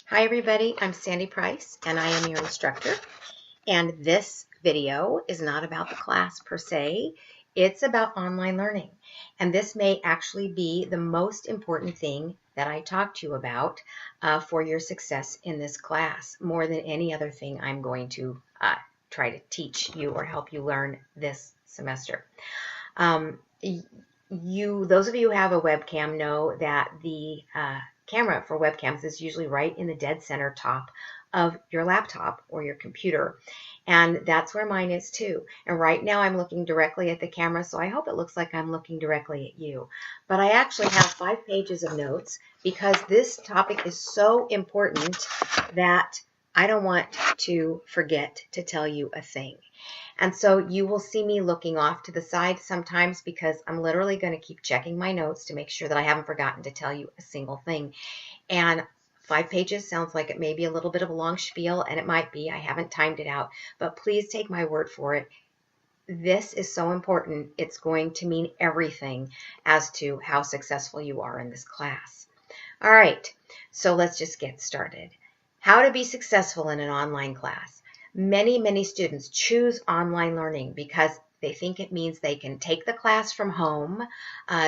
Hi everybody, I'm Sandy Price and I am your instructor. And this video is not about the class per se, it's about online learning. And this may actually be the most important thing that I talk to you about for your success in this class, more than any other thing I'm going to try to teach you or help you learn this semester. Those of you who have a webcam know that the camera for webcams is usually right in the dead center top of your laptop or your computer. And that's where mine is too. And right now I'm looking directly at the camera, so I hope it looks like I'm looking directly at you. But I actually have 5 pages of notes because this topic is so important that I don't want to forget to tell you a thing. And so you will see me looking off to the side sometimes because I'm literally going to keep checking my notes to make sure that I haven't forgotten to tell you a single thing. And 5 pages sounds like it may be a little bit of a long spiel, and it might be. I haven't timed it out, but please take my word for it. This is so important. It's going to mean everything as to how successful you are in this class. All right, so let's just get started. How to be successful in an online class. Many students choose online learning because they think it means they can take the class from home,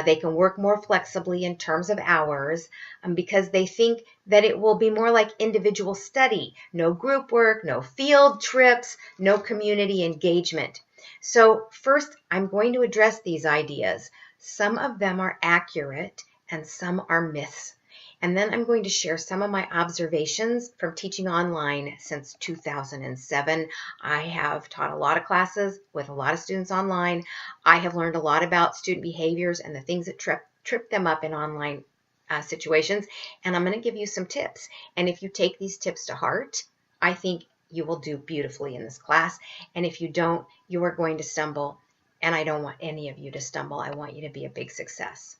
they can work more flexibly in terms of hours, because they think that it will be more like individual study, no group work, no field trips, no community engagement. So first, I'm going to address these ideas. Some of them are accurate and some are myths. And then I'm going to share some of my observations from teaching online since 2007. I have taught a lot of classes with a lot of students online. I have learned a lot about student behaviors and the things that trip them up in online situations. And I'm going to give you some tips. And if you take these tips to heart, I think you will do beautifully in this class. And if you don't, you are going to stumble. And I don't want any of you to stumble. I want you to be a big success.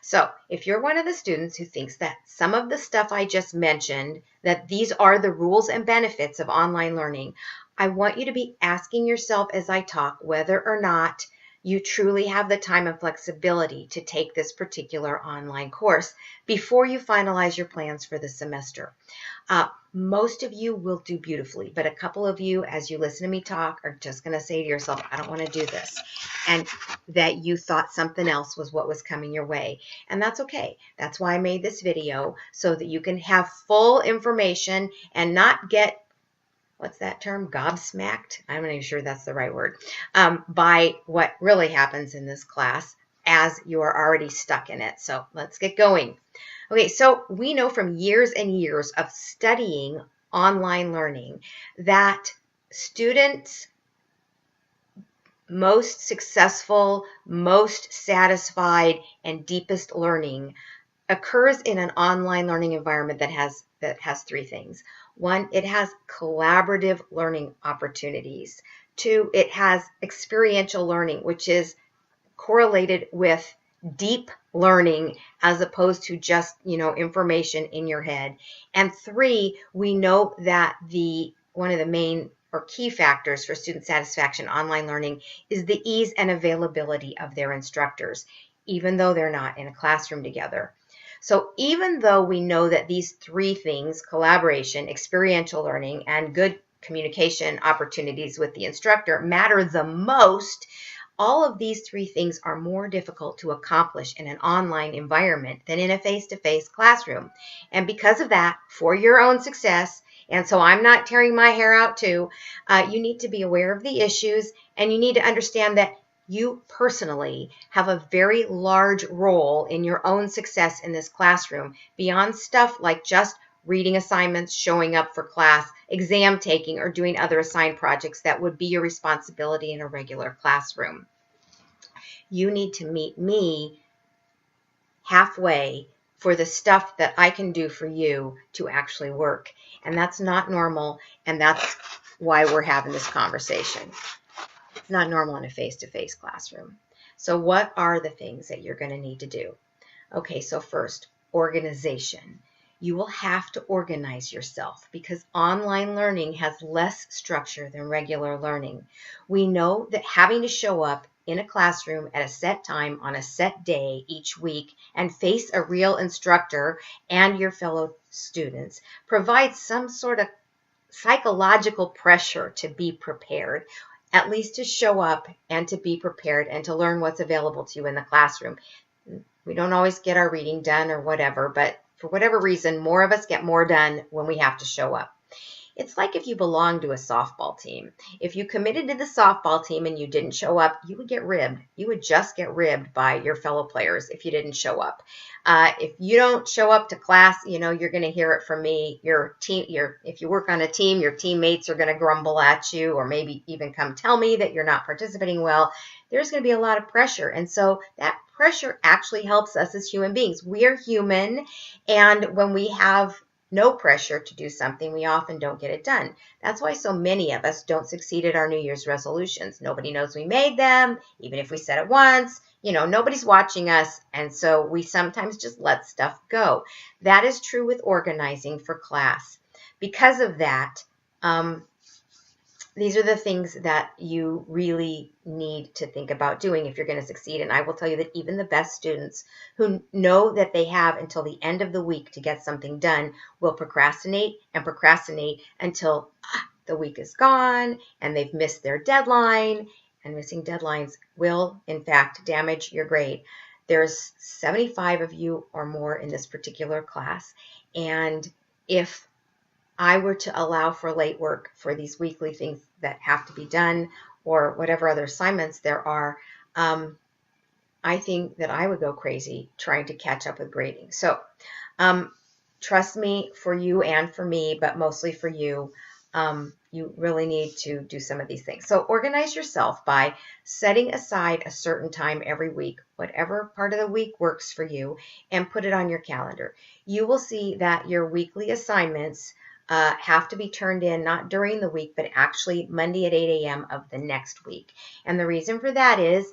So if you're one of the students who thinks that some of the stuff I just mentioned, that these are the rules and benefits of online learning, I want you to be asking yourself as I talk whether or not you truly have the time and flexibility to take this particular online course before you finalize your plans for the semester. Most of you will do beautifully, but a couple of you, as you listen to me talk, are just going to say to yourself, I don't want to do this. And that you thought something else was what was coming your way. And that's okay. That's why I made this video, so that you can have full information and not get, what's that term, gobsmacked? I'm not even sure that's the right word, by what really happens in this class as you are already stuck in it. So let's get going. Okay, so we know from years and years of studying online learning that students' most successful, most satisfied, and deepest learning occurs in an online learning environment that has 3 things. 1, it has collaborative learning opportunities. 2, it has experiential learning, which is correlated with deep learning as opposed to just, information in your head. And 3, we know that one of the main or key factors for student satisfaction online learning is the ease and availability of their instructors, even though they're not in a classroom together. So even though we know that these 3 things, collaboration, experiential learning, and good communication opportunities with the instructor, matter the most, all of these 3 things are more difficult to accomplish in an online environment than in a face-to-face classroom. And because of that, for your own success, and so I'm not tearing my hair out too, you need to be aware of the issues, and you need to understand that you personally have a very large role in your own success in this classroom beyond stuff like just reading assignments, showing up for class, exam taking, or doing other assigned projects that would be your responsibility in a regular classroom. You need to meet me halfway for the stuff that I can do for you to actually work. And that's not normal, and that's why we're having this conversation. It's not normal in a face-to-face classroom. So what are the things that you're going to need to do? Okay, so first, organization. You will have to organize yourself because online learning has less structure than regular learning. We know that having to show up in a classroom at a set time on a set day each week and face a real instructor and your fellow students provides some sort of psychological pressure to be prepared, at least to show up and to be prepared and to learn what's available to you in the classroom. We don't always get our reading done or whatever, but for whatever reason, more of us get more done when we have to show up. It's like if you belong to a softball team. If you committed to the softball team and you didn't show up, you would get ribbed. You would just get ribbed by your fellow players if you didn't show up. If you don't show up to class, you're going to hear it from me. If you work on a team, your teammates are going to grumble at you or maybe even come tell me that you're not participating well. There's going to be a lot of pressure. And so that pressure actually helps us as human beings. We are human. And when we have no pressure to do something, we often don't get it done. That's why so many of us don't succeed at our New Year's resolutions. Nobody knows we made them, even if we said it once. Nobody's watching us, and so we sometimes just let stuff go. That is true with organizing for class. Because of that, these are the things that you really need to think about doing if you're going to succeed. And I will tell you that even the best students who know that they have until the end of the week to get something done will procrastinate and procrastinate until the week is gone and they've missed their deadline. And missing deadlines will, in fact, damage your grade. There's 75 of you or more in this particular class. And if I were to allow for late work for these weekly things that have to be done or whatever other assignments there are, I think that I would go crazy trying to catch up with grading. So trust me, for you and for me, but mostly for you, you really need to do some of these things. So organize yourself by setting aside a certain time every week, whatever part of the week works for you, and put it on your calendar. You will see that your weekly assignments have to be turned in not during the week, but actually Monday at 8 a.m. of the next week. And the reason for that is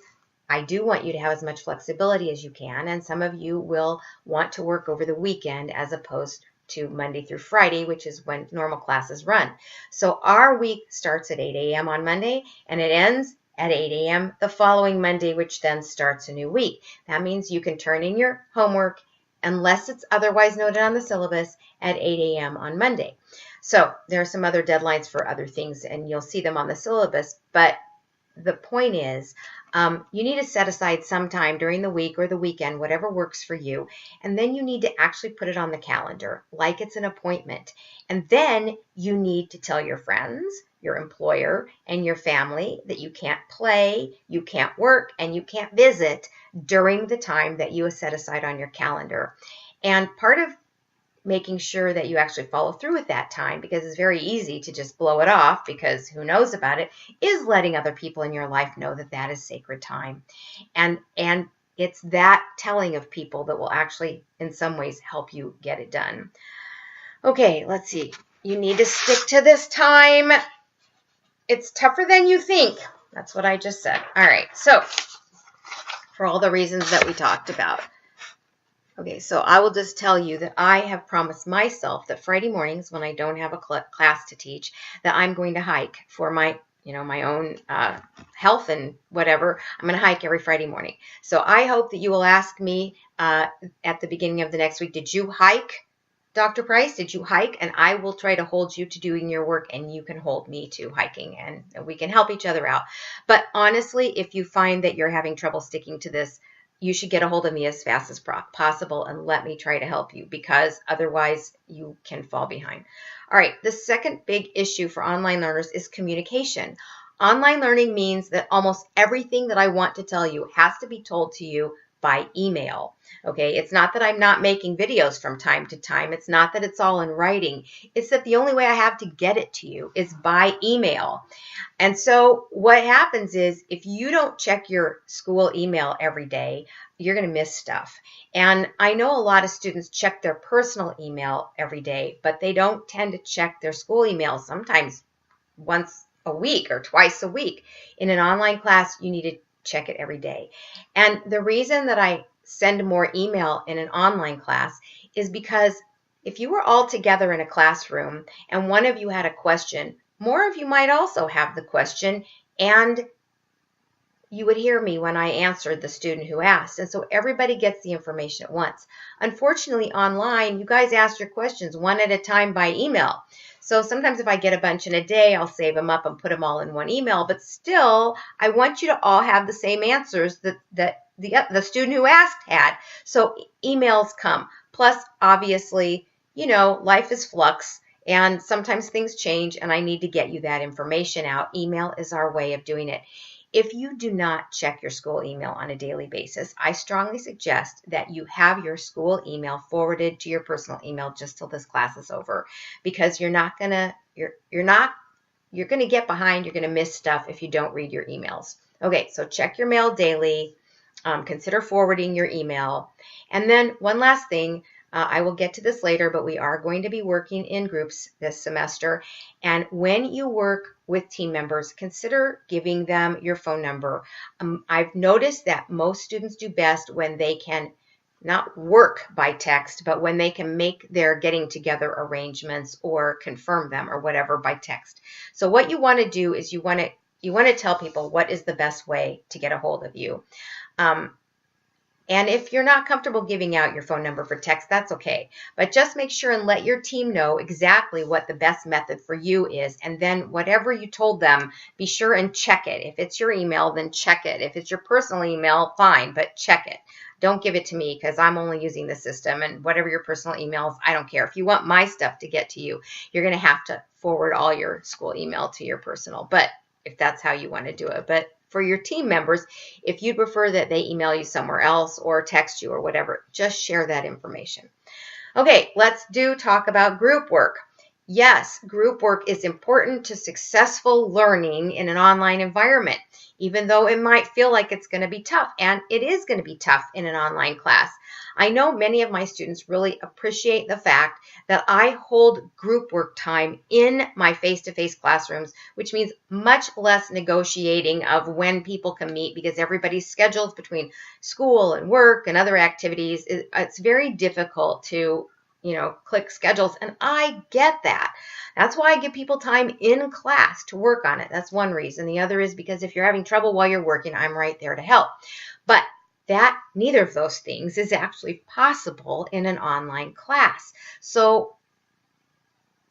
I do want you to have as much flexibility as you can, and some of you will want to work over the weekend as opposed to Monday through Friday, which is when normal classes run. So our week starts at 8 a.m. on Monday, and it ends at 8 a.m. the following Monday, which then starts a new week. That means you can turn in your homework, unless it's otherwise noted on the syllabus, at 8 a.m. on Monday. So there are some other deadlines for other things, and you'll see them on the syllabus, but the point is, you need to set aside some time during the week or the weekend, whatever works for you, and then you need to actually put it on the calendar like it's an appointment. And then you need to tell your friends, your employer, and your family that you can't play, you can't work, and you can't visit during the time that you have set aside on your calendar. And part of making sure that you actually follow through with that time, because it's very easy to just blow it off because who knows about it, is letting other people in your life know that that is sacred time. And it's that telling of people that will actually in some ways help you get it done. Okay, let's see. You need to stick to this time. It's tougher than you think. That's what I just said. All right, so for all the reasons that we talked about. Okay, so I will just tell you that I have promised myself that Friday mornings when I don't have a class to teach, that I'm going to hike for my own health and whatever. I'm going to hike every Friday morning. So I hope that you will ask me at the beginning of the next week, did you hike, Dr. Price? Did you hike? And I will try to hold you to doing your work, and you can hold me to hiking, and we can help each other out. But honestly, if you find that you're having trouble sticking to this, you should get a hold of me as fast as possible and let me try to help you, because otherwise you can fall behind. All right, the second big issue for online learners is communication. Online learning means that almost everything that I want to tell you has to be told to you by email. Okay, it's not that I'm not making videos from time to time. It's not that it's all in writing. It's that the only way I have to get it to you is by email. And so what happens is if you don't check your school email every day, you're going to miss stuff. And I know a lot of students check their personal email every day, but they don't tend to check their school email sometimes once a week or twice a week. In an online class, you need to check it every day. And the reason that I send more email in an online class is because if you were all together in a classroom and one of you had a question, more of you might also have the question, and you would hear me when I answered the student who asked. And so everybody gets the information at once. Unfortunately, online, you guys ask your questions one at a time by email. So sometimes if I get a bunch in a day, I'll save them up and put them all in one email. But still, I want you to all have the same answers that the student who asked had. So emails come. Plus, obviously, life is flux. And sometimes things change, and I need to get you that information out. Email is our way of doing it. If you do not check your school email on a daily basis, I strongly suggest that you have your school email forwarded to your personal email just till this class is over, because you're going to get behind. You're going to miss stuff if you don't read your emails. Okay, so check your mail daily. Consider forwarding your email. And then one last thing, I will get to this later, but we are going to be working in groups this semester. And when you work with team members, consider giving them your phone number. I've noticed that most students do best when they can not work by text, but when they can make their getting together arrangements or confirm them or whatever by text. So what you want to do is you want to tell people what is the best way to get a hold of you. And if you're not comfortable giving out your phone number for text, that's okay. But just make sure and let your team know exactly what the best method for you is. And then whatever you told them, be sure and check it. If it's your email, then check it. If it's your personal email, fine, but check it. Don't give it to me because I'm only using the system, and whatever your personal emails, I don't care. If you want my stuff to get to you, you're going to have to forward all your school email to your personal, but if that's how you want to do it. But for your team members, if you'd prefer that they email you somewhere else or text you or whatever, just share that information. Okay, let's talk about group work. Yes, group work is important to successful learning in an online environment, even though it might feel like it's going to be tough, and it is going to be tough in an online class. I know many of my students really appreciate the fact that I hold group work time in my face-to-face classrooms, which means much less negotiating of when people can meet because everybody's schedules between school and work and other activities. It's very difficult to click schedules, and I get that. That's why I give people time in class to work on it. That's one reason. The other is because if you're having trouble while you're working, I'm right there to help. But neither of those things is actually possible in an online class. So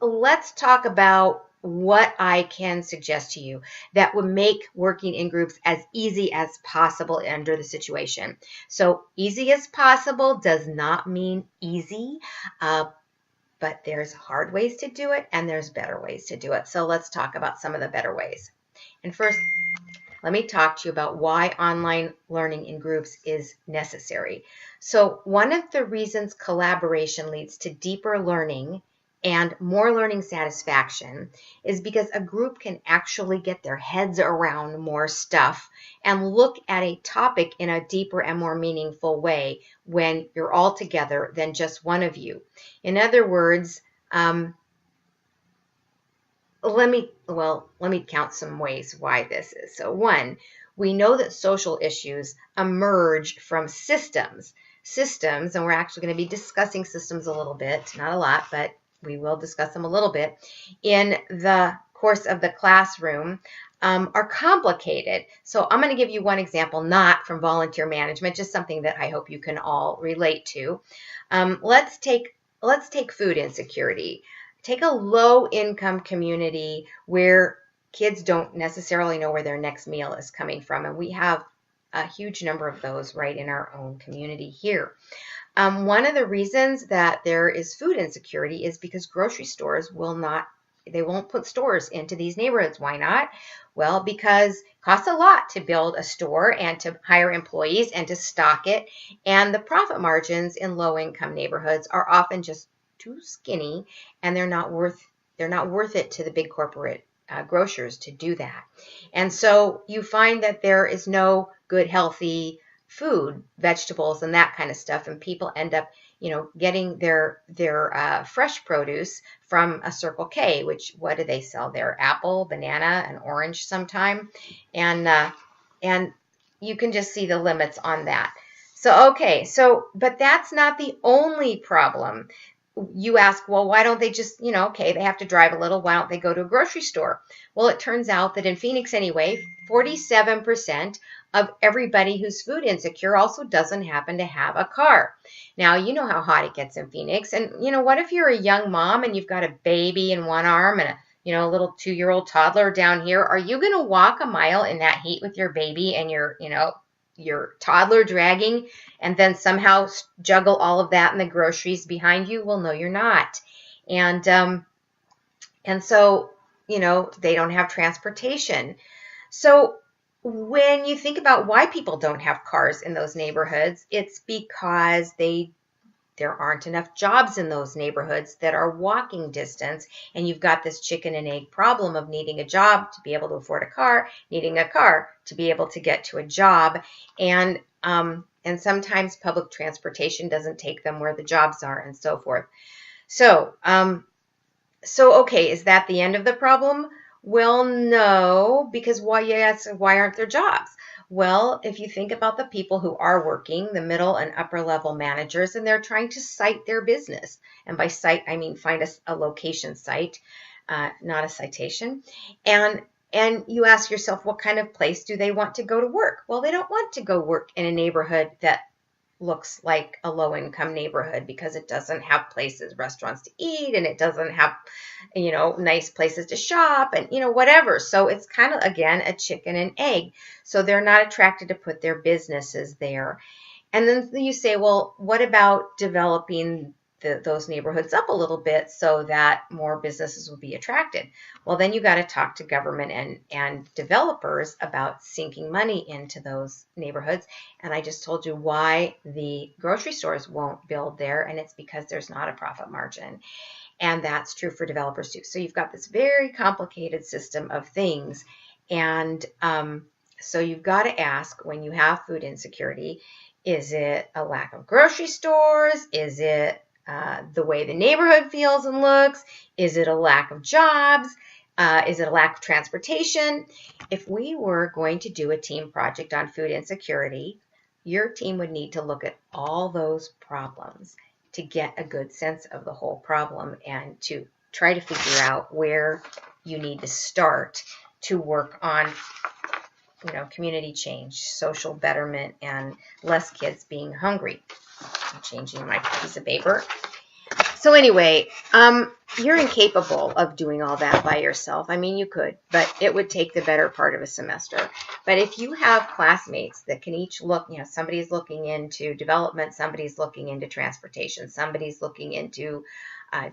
let's talk about what I can suggest to you that would make working in groups as easy as possible under the situation. So easy as possible does not mean easy, but there's hard ways to do it and there's better ways to do it. So let's talk about some of the better ways. And first, let me talk to you about why online learning in groups is necessary. So one of the reasons collaboration leads to deeper learning and more learning satisfaction is because a group can actually get their heads around more stuff and look at a topic in a deeper and more meaningful way when you're all together than just one of you. In other words, let me count some ways why this is. So one, we know that social issues emerge from systems, and we're actually going to be discussing systems a little bit, not a lot, but we will discuss them a little bit in the course of the classroom, are complicated. So I'm going to give you one example, not from volunteer management, just something that I hope you can all relate to. Let's take food insecurity. Take a low-income community where kids don't necessarily know where their next meal is coming from, and we have a huge number of those right in our own community here. One of the reasons that there is food insecurity is because grocery stores won't put stores into these neighborhoods. Why not? Well, because it costs a lot to build a store and to hire employees and to stock it, and the profit margins in low-income neighborhoods are often just too skinny, and they're not worth it to the big corporate grocers to do that. And so you find that there is no good, healthy food, vegetables, and that kind of stuff, and people end up, getting their fresh produce from a Circle K, which, what do they sell there? Apple, banana, and orange sometime, and you can just see the limits on that. So, okay, but that's not the only problem. you ask, well, why don't they just, okay, they have to drive a little. Why don't they go to a grocery store? Well, it turns out that in Phoenix anyway, 47% of everybody who's food insecure also doesn't happen to have a car. Now, you know how hot it gets in Phoenix. And, what if you're a young mom and you've got a baby in one arm and a little 2-year-old toddler down here? Are you going to walk a mile in that heat with your baby and your toddler dragging, and then somehow juggle all of that and the groceries behind you? Well, no, you're not. And so, they don't have transportation. So when you think about why people don't have cars in those neighborhoods, it's because there aren't enough jobs in those neighborhoods that are walking distance, and you've got this chicken and egg problem of needing a job to be able to afford a car, needing a car to be able to get to a job, and sometimes public transportation doesn't take them where the jobs are, and so forth. So okay, is that the end of the problem? Well, no, because why aren't there jobs? Well, if you think about the people who are working, the middle and upper level managers, and they're trying to cite their business. And by cite, I mean find a location site, not a citation. And you ask yourself, what kind of place do they want to go to work? Well, they don't want to go work in a neighborhood that looks like a low-income neighborhood, because it doesn't have restaurants to eat, and it doesn't have, nice places to shop, and, whatever. So it's kind of, again, a chicken and egg. So they're not attracted to put their businesses there. And then you say, well, what about developing those neighborhoods up a little bit so that more businesses will be attracted? Well, then you got to talk to government and developers about sinking money into those neighborhoods. And I just told you why the grocery stores won't build there, and it's because there's not a profit margin. And that's true for developers too. So you've got this very complicated system of things. And so you've got to ask, when you have food insecurity, is it a lack of grocery stores? Is it the way the neighborhood feels and looks? Is it a lack of jobs? Is it a lack of transportation? If we were going to do a team project on food insecurity, your team would need to look at all those problems to get a good sense of the whole problem, and to try to figure out where you need to start to work on community change, social betterment, and less kids being hungry. I'm changing my piece of paper. So anyway, you're incapable of doing all that by yourself. I mean, you could, but it would take the better part of a semester. But if you have classmates that can each look, somebody's looking into development, somebody's looking into transportation, somebody's looking into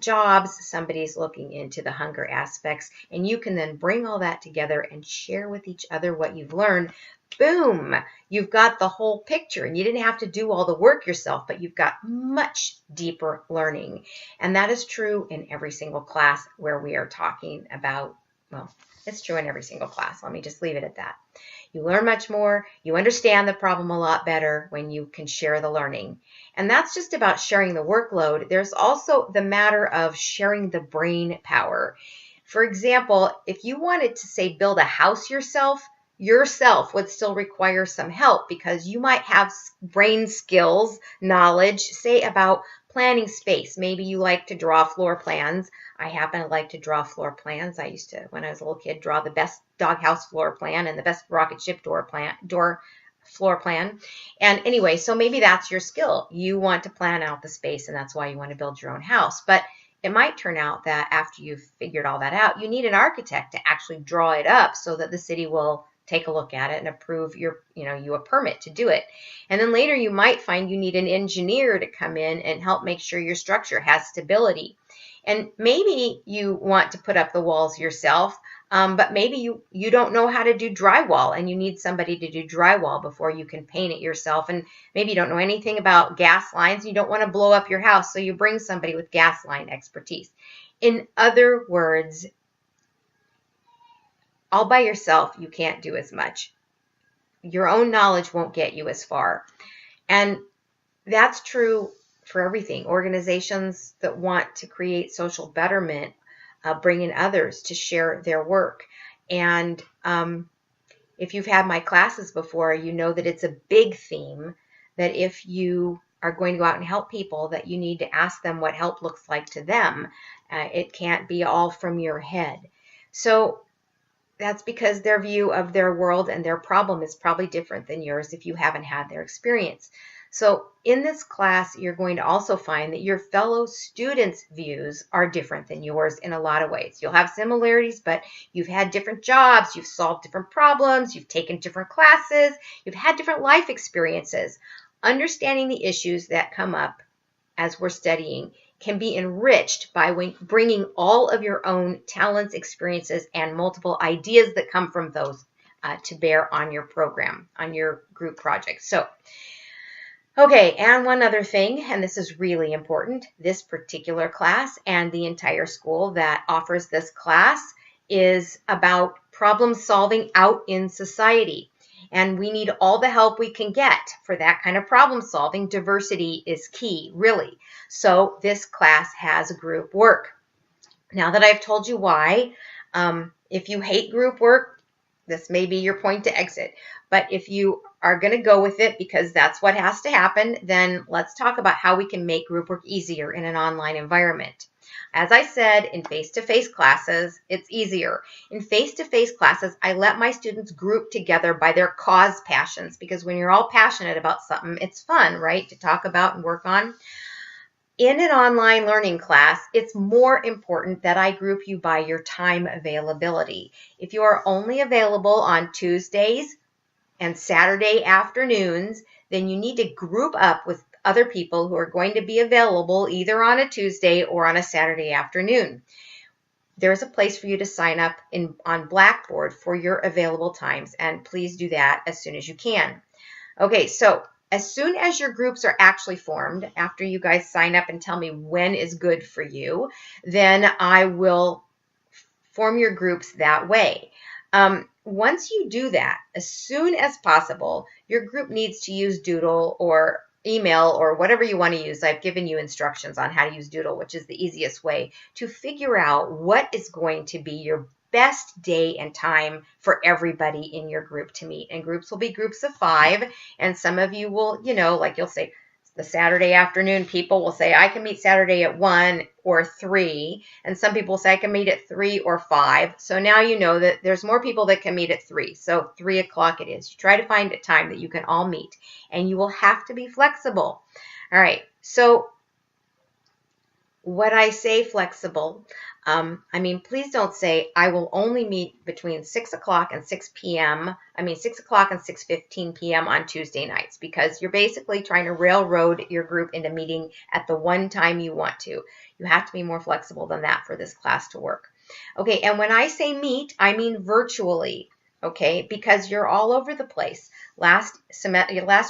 jobs, somebody's looking into the hunger aspects, and you can then bring all that together and share with each other what you've learned. Boom, you've got the whole picture, and you didn't have to do all the work yourself, but you've got much deeper learning. And that is true in every single class where we are talking about, well, it's true in every single class. Let me just leave it at that. You learn much more. You understand the problem a lot better when you can share the learning. And that's just about sharing the workload. There's also the matter of sharing the brain power. For example, if you wanted to, say, build a house yourself would still require some help, because you might have brain skills, knowledge, say, about planning space. Maybe you like to draw floor plans. I happen to like to draw floor plans. I used to, when I was a little kid, draw the best doghouse floor plan and the best rocket ship door floor plan. And anyway, so maybe that's your skill. You want to plan out the space, and that's why you want to build your own house. But it might turn out that after you've figured all that out, you need an architect to actually draw it up so that the city will take a look at it and approve you a permit to do it. And then later you might find you need an engineer to come in and help make sure your structure has stability. And maybe you want to put up the walls yourself, but maybe you don't know how to do drywall, and you need somebody to do drywall before you can paint it yourself. And maybe you don't know anything about gas lines, and you don't want to blow up your house, so you bring somebody with gas line expertise. In other words, all by yourself, you can't do as much. Your own knowledge won't get you as far. And that's true for everything. Organizations that want to create social betterment bring in others to share their work. And if you've had my classes before, you know that it's a big theme that if you are going to go out and help people that you need to ask them what help looks like to them. It can't be all from your head. So that's because their view of their world and their problem is probably different than yours if you haven't had their experience. So in this class, you're going to also find that your fellow students' views are different than yours in a lot of ways. You'll have similarities, but you've had different jobs, you've solved different problems, you've taken different classes, you've had different life experiences. Understanding the issues that come up as we're studying can be enriched by bringing all of your own talents, experiences, and multiple ideas that come from those to bear on your program, on your group project. So, okay, and one other thing, and this is really important, this particular class and the entire school that offers this class is about problem solving out in society. And we need all the help we can get for that kind of problem solving. Diversity is key, really. So this class has group work. Now that I've told you why, if you hate group work, this may be your point to exit. But if you are going to go with it because that's what has to happen, then let's talk about how we can make group work easier in an online environment. As I said, in face-to-face classes, it's easier. In face-to-face classes, I let my students group together by their cause passions, because when you're all passionate about something, it's fun, right, to talk about and work on. In an online learning class, it's more important that I group you by your time availability. If you are only available on Tuesdays and Saturday afternoons, then you need to group up with other people who are going to be available either on a Tuesday or on a Saturday afternoon. There's a place for you to sign up on Blackboard for your available times, and please do that as soon as you can. Okay, so as soon as your groups are actually formed, after you guys sign up and tell me when is good for you, then I will form your groups that way. Once you do that, as soon as possible, your group needs to use Doodle or email or whatever you want to use. I've given you instructions on how to use Doodle, which is the easiest way to figure out what is going to be your best day and time for everybody in your group to meet. And groups will be groups of 5, and some of you will, like you'll say, the Saturday afternoon people will say, I can meet Saturday at 1 or 3. And some people say I can meet at 3 or 5. So now you know that there's more people that can meet at 3. So 3 o'clock it is. You try to find a time that you can all meet. And you will have to be flexible. All right. So when I say flexible, please don't say I will only meet between 6 o'clock and 6 p.m. 6 o'clock and 6:15 p.m. on Tuesday nights, because you're basically trying to railroad your group into meeting at the one time you want to. You have to be more flexible than that for this class to work. Okay, and when I say meet, I mean virtually, okay, because you're all over the place. Last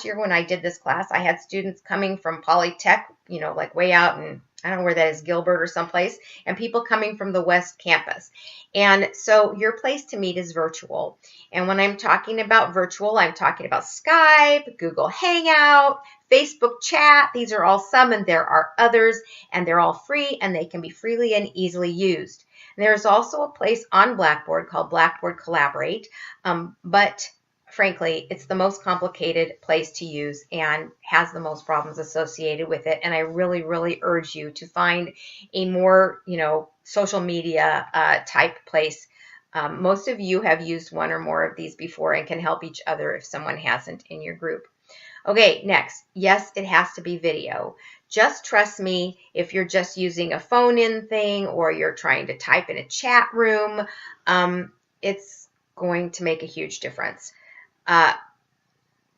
year when I did this class, I had students coming from Polytech, like way out in, I don't know where that is, Gilbert or someplace, and people coming from the West Campus. And so your place to meet is virtual. And when I'm talking about virtual, I'm talking about Skype, Google Hangout, Facebook chat. These are all some, and there are others, and they're all free, and they can be freely and easily used. And there's also a place on Blackboard called Blackboard Collaborate, but frankly, it's the most complicated place to use and has the most problems associated with it. And I really, really urge you to find a more, social media type place. Most of you have used one or more of these before and can help each other if someone hasn't in your group. Okay, next. Yes, it has to be video. Just trust me, if you're just using a phone-in thing or you're trying to type in a chat room, it's going to make a huge difference.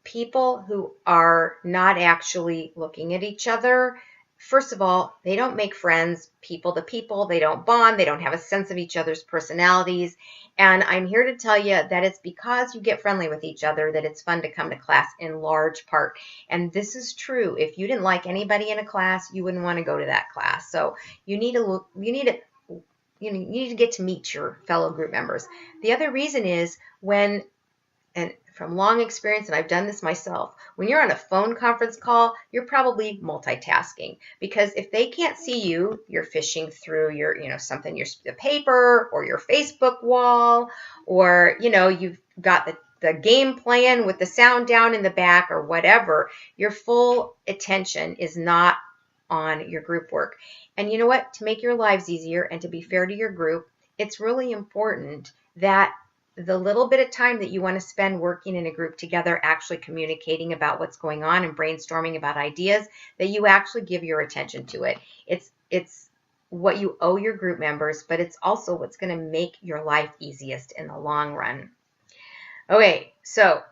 People who are not actually looking at each other, first of all, they don't make friends people to people. They don't bond. They don't have a sense of each other's personalities. And I'm here to tell you that it's because you get friendly with each other that it's fun to come to class in large part. And this is true. If you didn't like anybody in a class, you wouldn't want to go to that class. So you need to get to meet your fellow group members. The other reason is and from long experience, and I've done this myself, when you're on a phone conference call, you're probably multitasking, because if they can't see you, you're fishing through your, the paper or your Facebook wall, or, you've got the the game plan with the sound down in the back or whatever, your full attention is not on your group work. And you know what? To make your lives easier and to be fair to your group, it's really important that the little bit of time that you want to spend working in a group together, actually communicating about what's going on and brainstorming about ideas, that you actually give your attention to it. It's what you owe your group members, but it's also what's going to make your life easiest in the long run. Okay, so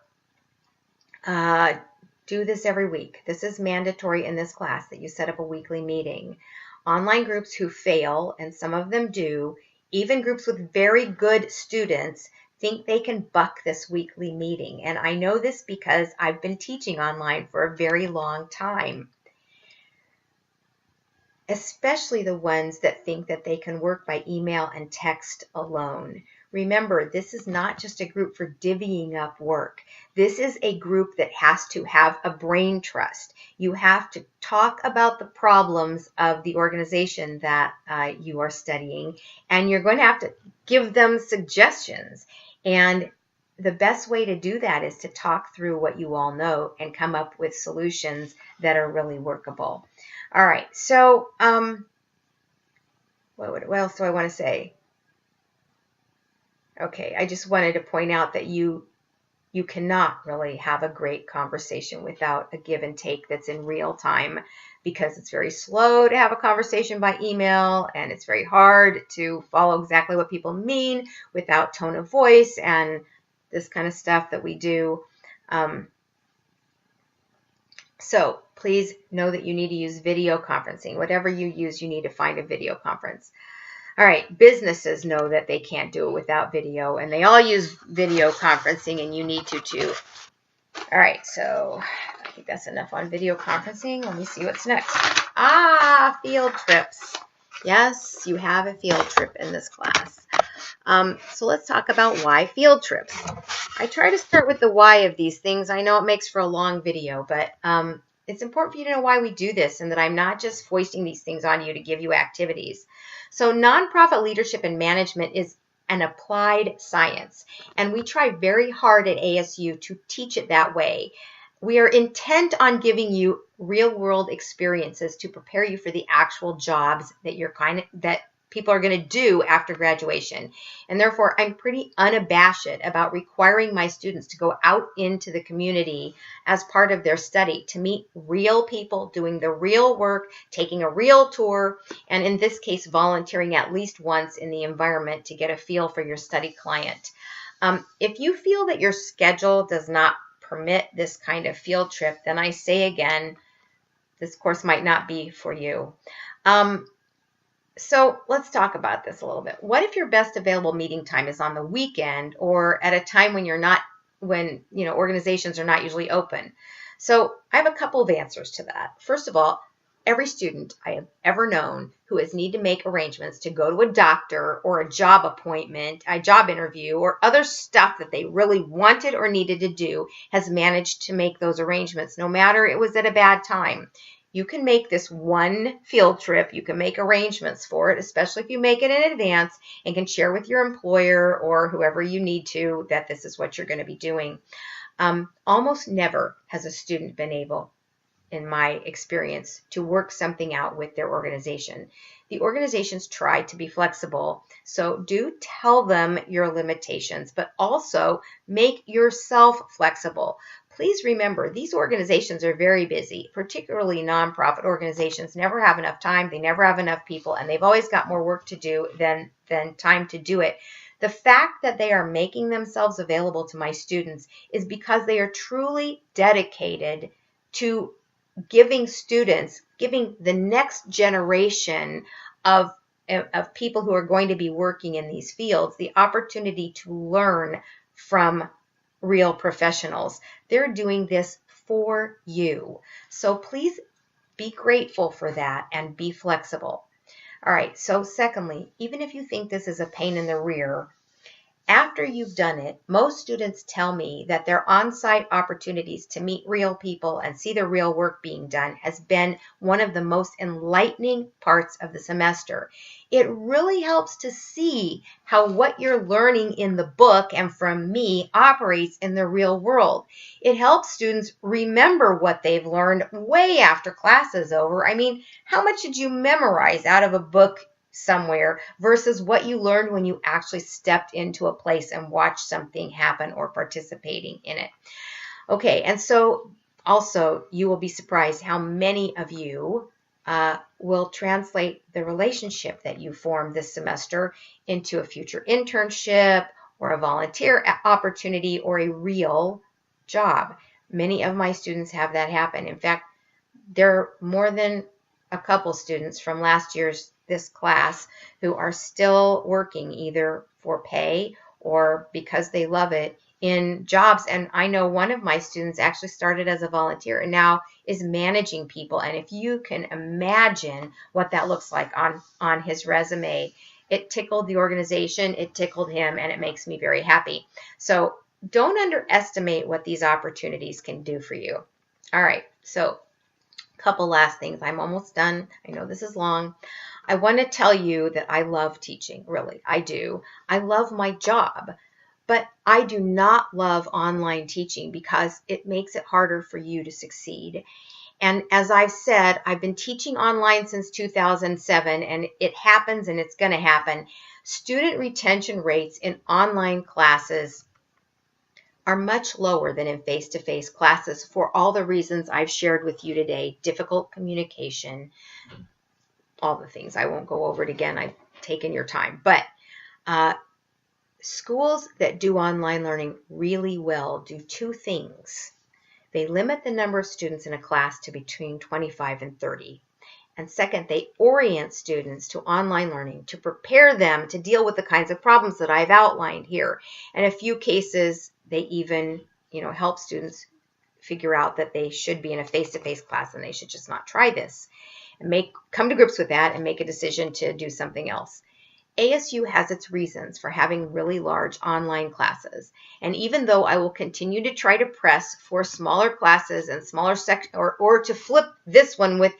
do this every week. This is mandatory in this class, that you set up a weekly meeting. Online groups who fail, and some of them do, even groups with very good students, think they can buck this weekly meeting. And I know this because I've been teaching online for a very long time. Especially the ones that think that they can work by email and text alone. Remember, this is not just a group for divvying up work. This is a group that has to have a brain trust. You have to talk about the problems of the organization that you are studying, and you're going to have to give them suggestions. And the best way to do that is to talk through what you all know and come up with solutions that are really workable. All right, so what else do I want to say? Okay, I just wanted to point out that you cannot really have a great conversation without a give and take that's in real time, because it's very slow to have a conversation by email, and it's very hard to follow exactly what people mean without tone of voice and this kind of stuff that we do. So please know that you need to use video conferencing. Whatever you use, you need to find a video conference. All right, businesses know that they can't do it without video, and they all use video conferencing, and you need to too. All right, so I think that's enough on video conferencing. Let me see what's next. Field trips. Yes, you have a field trip in this class. So let's talk about why field trips. I try to start with the why of these things. I know it makes for a long video, but it's important for you to know why we do this, and that I'm not just foisting these things on you to give you activities. So nonprofit leadership and management is an applied science, and we try very hard at ASU to teach it that way. We are intent on giving you real-world experiences to prepare you for the actual jobs that people are going to do after graduation. And therefore, I'm pretty unabashed about requiring my students to go out into the community as part of their study, to meet real people doing the real work, taking a real tour, and in this case, volunteering at least once in the environment to get a feel for your study client. If you feel that your schedule does not permit this kind of field trip, then I say again, this course might not be for you. So let's talk about this a little bit. What if your best available meeting time is on the weekend, or at a time when organizations are not usually open? So I have a couple of answers to that. First of all, every student I have ever known who has need to make arrangements to go to a doctor or a job appointment, a job interview, or other stuff that they really wanted or needed to do has managed to make those arrangements, no matter it was at a bad time. You can make this one field trip. You can make arrangements for it, especially if you make it in advance, and can share with your employer or whoever you need to that this is what you're going to be doing. Almost never has a student been able, in my experience, to work something out with their organization. The organizations try to be flexible, so do tell them your limitations, but also make yourself flexible. Please remember, these organizations are very busy, particularly nonprofit organizations never have enough time, they never have enough people, and they've always got more work to do than time to do it. The fact that they are making themselves available to my students is because they are truly dedicated to giving the next generation of people who are going to be working in these fields the opportunity to learn from real professionals. They're doing this for you. So please be grateful for that and be flexible. All right, so secondly, even if you think this is a pain in the rear, After you've done it, most students tell me that their on-site opportunities to meet real people and see the real work being done has been one of the most enlightening parts of the semester. It really helps to see how what you're learning in the book and from me operates in the real world. It helps students remember what they've learned way after class is over. I mean, how much did you memorize out of a book somewhere versus what you learned when you actually stepped into a place and watched something happen or participating in it? Okay, and so also you will be surprised how many of you will translate the relationship that you formed this semester into a future internship or a volunteer opportunity or a real job. Many of my students have that happen. In fact, there are more than a couple students from last year's this class who are still working either for pay or because they love it in jobs. And I know one of my students actually started as a volunteer and now is managing people. And if you can imagine what that looks like on his resume, it tickled the organization, it tickled him, and it makes me very happy. So don't underestimate what these opportunities can do for you. All right, so couple last things. I'm almost done. I know this is long. I want to tell you that I love teaching. Really, I do. I love my job, but I do not love online teaching because it makes it harder for you to succeed. And as I've said, I've been teaching online since 2007, and it happens and it's going to happen. Student retention rates in online classes are much lower than in face-to-face classes for all the reasons I've shared with you today. Difficult communication, all the things. I won't go over it again. I've taken your time. But schools that do online learning really well do two things. They limit the number of students in a class to between 25 and 30. And second, they orient students to online learning to prepare them to deal with the kinds of problems that I've outlined here. In a few cases, they even, help students figure out that they should be in a face-to-face class and they should just not try this and come to grips with that and make a decision to do something else. ASU has its reasons for having really large online classes. And even though I will continue to try to press for smaller classes and smaller sections, or to flip this one with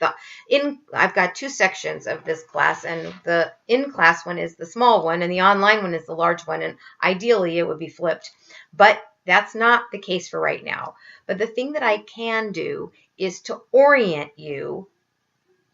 I've got two sections of this class, and the in-class one is the small one and the online one is the large one, and ideally it would be flipped. But that's not the case for right now. But the thing that I can do is to orient you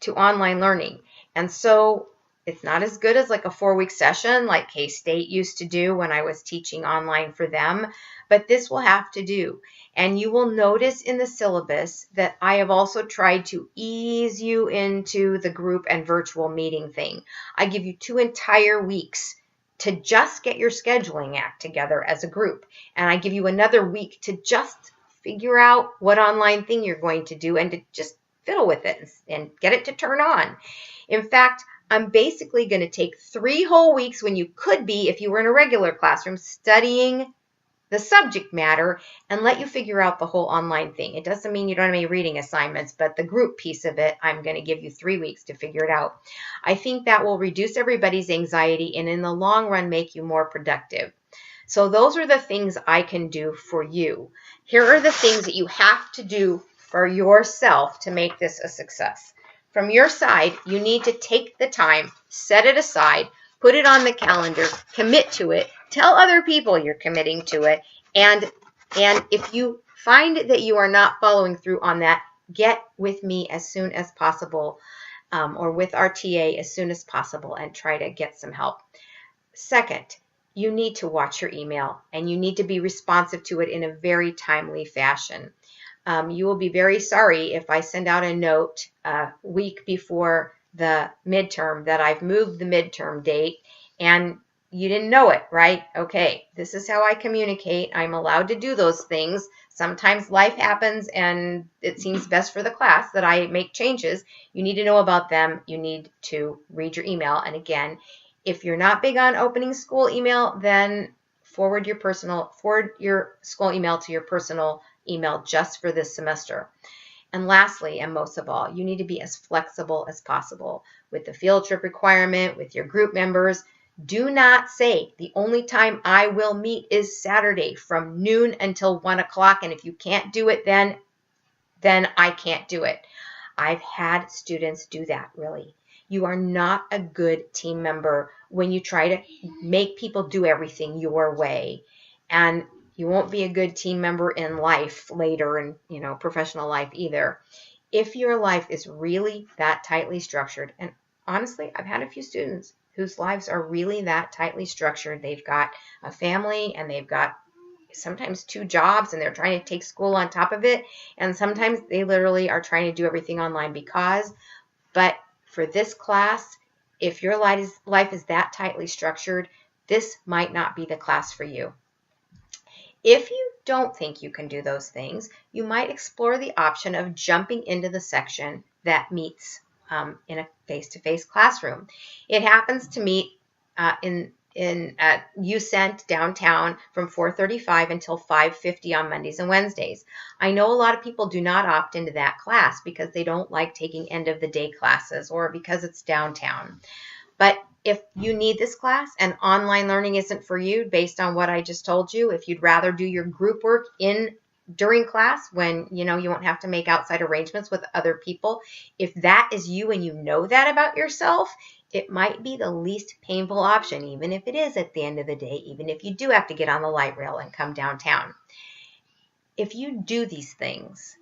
to online learning. And so it's not as good as like a 4-week session like K-State used to do when I was teaching online for them, but this will have to do. And you will notice in the syllabus that I have also tried to ease you into the group and virtual meeting thing. I give you 2 entire weeks to just get your scheduling act together as a group. And I give you another week to just figure out what online thing you're going to do and to just fiddle with it and get it to turn on. In fact, I'm basically going to take 3 whole weeks when you could be, if you were in a regular classroom, studying the subject matter and let you figure out the whole online thing. It doesn't mean you don't have any reading assignments, but the group piece of it, I'm going to give you 3 weeks to figure it out. I think that will reduce everybody's anxiety and in the long run make you more productive. So those are the things I can do for you. Here are the things that you have to do for yourself to make this a success. From your side, you need to take the time, set it aside, put it on the calendar, commit to it, tell other people you're committing to it, and if you find that you are not following through on that, get with me as soon as possible or with our TA as soon as possible and try to get some help. Second, you need to watch your email and you need to be responsive to it in a very timely fashion. You will be very sorry if I send out a note a week before the midterm that I've moved the midterm date and you didn't know it, right? Okay, this is how I communicate. I'm allowed to do those things. Sometimes life happens and it seems best for the class that I make changes. You need to know about them. You need to read your email. And again, if you're not big on opening school email, then forward your school email to your personal email just for this semester. And lastly, and most of all, you need to be as flexible as possible with the field trip requirement, with your group members. Do not say the only time I will meet is Saturday from noon until 1 o'clock. And if you can't do it then I can't do it. I've had students do that, really. You are not a good team member when you try to make people do everything your way. And you won't be a good team member in life later, in professional life either. If your life is really that tightly structured, and honestly, I've had a few students whose lives are really that tightly structured. They've got a family and they've got sometimes 2 jobs and they're trying to take school on top of it. And sometimes they literally are trying to do everything online but for this class, if your life is that tightly structured, this might not be the class for you. If you don't think you can do those things, you might explore the option of jumping into the section that meets in a face-to-face classroom. It happens to meet at UCent downtown from 4:35 until 5:50 on Mondays and Wednesdays. I know a lot of people do not opt into that class because they don't like taking end of the day classes or because it's downtown. But if you need this class and online learning isn't for you based on what I just told you, if you'd rather do your group work during class when you won't have to make outside arrangements with other people, if that is you and you know that about yourself, it might be the least painful option, even if it is at the end of the day, even if you do have to get on the light rail and come downtown. If you do these things,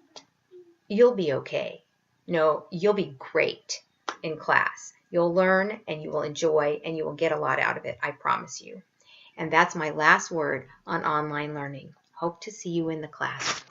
you'll be okay. You'll be great in class. You'll learn and you will enjoy and you will get a lot out of it, I promise you. And that's my last word on online learning. Hope to see you in the class.